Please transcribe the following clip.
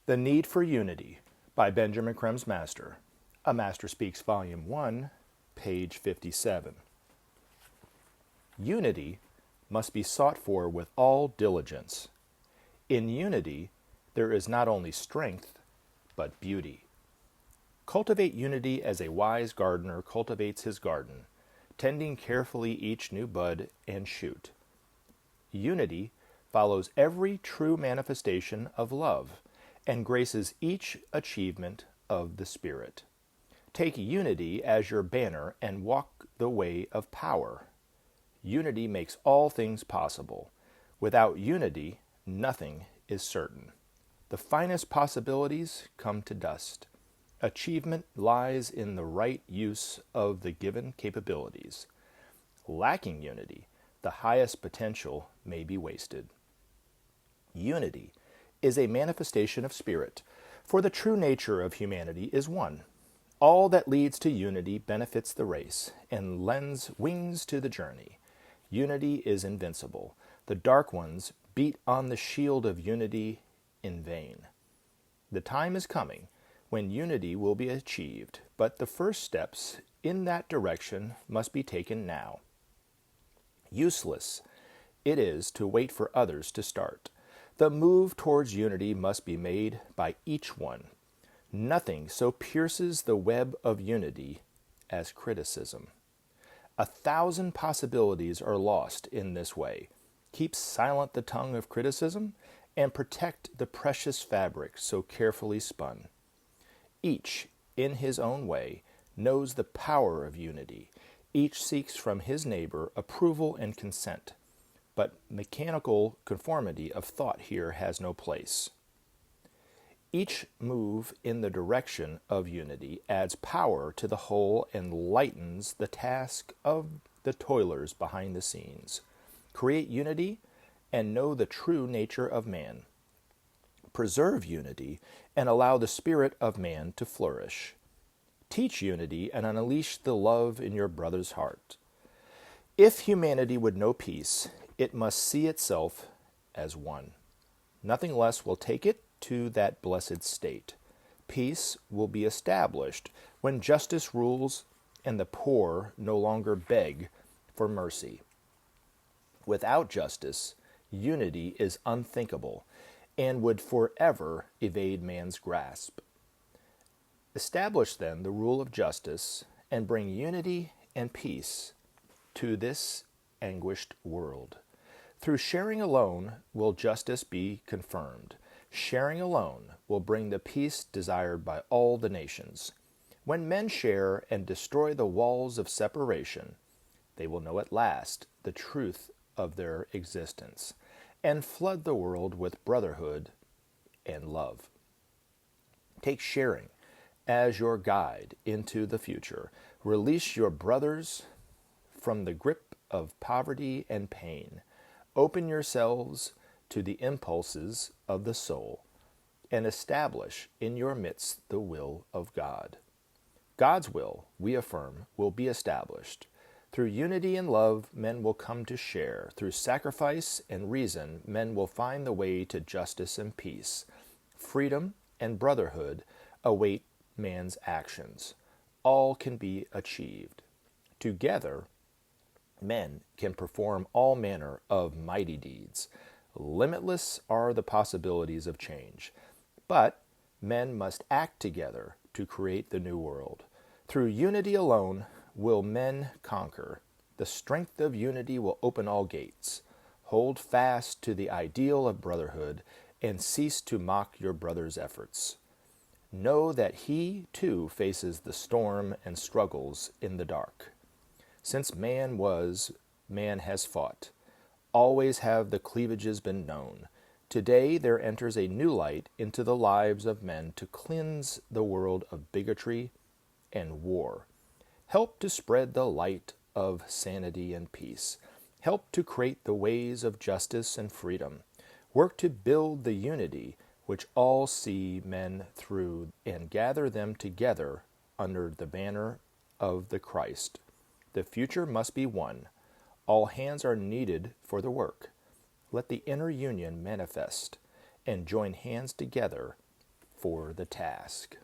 The Need for Unity by Benjamin Creme's Master. A Master Speaks, Volume 1, page 57. Unity must be sought for with all diligence. In unity, there is not only strength, but beauty. Cultivate unity as a wise gardener cultivates his garden, tending carefully each new bud and shoot. Unity follows every true manifestation of love and graces each achievement of the Spirit. Take unity as your banner and walk the way of power. Unity makes all things possible. Without unity, nothing is certain. The finest possibilities come to dust. Achievement lies in the right use of the given capabilities. Lacking unity, the highest potential may be wasted. Unity is a manifestation of spirit, for the true nature of humanity is one. All that leads to unity benefits the race and lends wings to the journey. Unity is invincible. The dark ones beat on the shield of unity in vain. The time is coming when unity will be achieved, but the first steps in that direction must be taken now. Useless it is to wait for others to start. The move towards unity must be made by each one. Nothing so pierces the web of unity as criticism. 1,000 possibilities are lost in this way. Keep silent the tongue of criticism and protect the precious fabric so carefully spun. Each, in his own way, knows the power of unity. Each seeks from his neighbor approval and consent. But mechanical conformity of thought here has no place. Each move in the direction of unity adds power to the whole and lightens the task of the toilers behind the scenes. Create unity and know the true nature of man. Preserve unity and allow the spirit of man to flourish. Teach unity and unleash the love in your brother's heart. If humanity would know peace, it must see itself as one. Nothing less will take it to that blessed state. Peace will be established when justice rules and the poor no longer beg for mercy. Without justice, unity is unthinkable and would forever evade man's grasp. Establish then the rule of justice and bring unity and peace to this anguished world. Through sharing alone will justice be confirmed. Sharing alone will bring the peace desired by all the nations. When men share and destroy the walls of separation, they will know at last the truth of their existence and flood the world with brotherhood and love. Take sharing as your guide into the future. Release your brothers from the grip of poverty and pain. Open yourselves to the impulses of the soul and establish in your midst the will of God. God's will, we affirm, will be established. Through unity and love, men will come to share. Through sacrifice and reason, men will find the way to justice and peace. Freedom and brotherhood await man's actions. All can be achieved. Together, men can perform all manner of mighty deeds. Limitless are the possibilities of change. But men must act together to create the new world. Through unity alone will men conquer. The strength of unity will open all gates. Hold fast to the ideal of brotherhood and cease to mock your brother's efforts. Know that he, too, faces the storm and struggles in the dark. Since man was, man has fought. Always have the cleavages been known. Today there enters a new light into the lives of men to cleanse the world of bigotry and war. Help to spread the light of sanity and peace. Help to create the ways of justice and freedom. Work to build the unity which all see men through and gather them together under the banner of the Christ. The future must be one. All hands are needed for the work. Let the inner union manifest and join hands together for the task.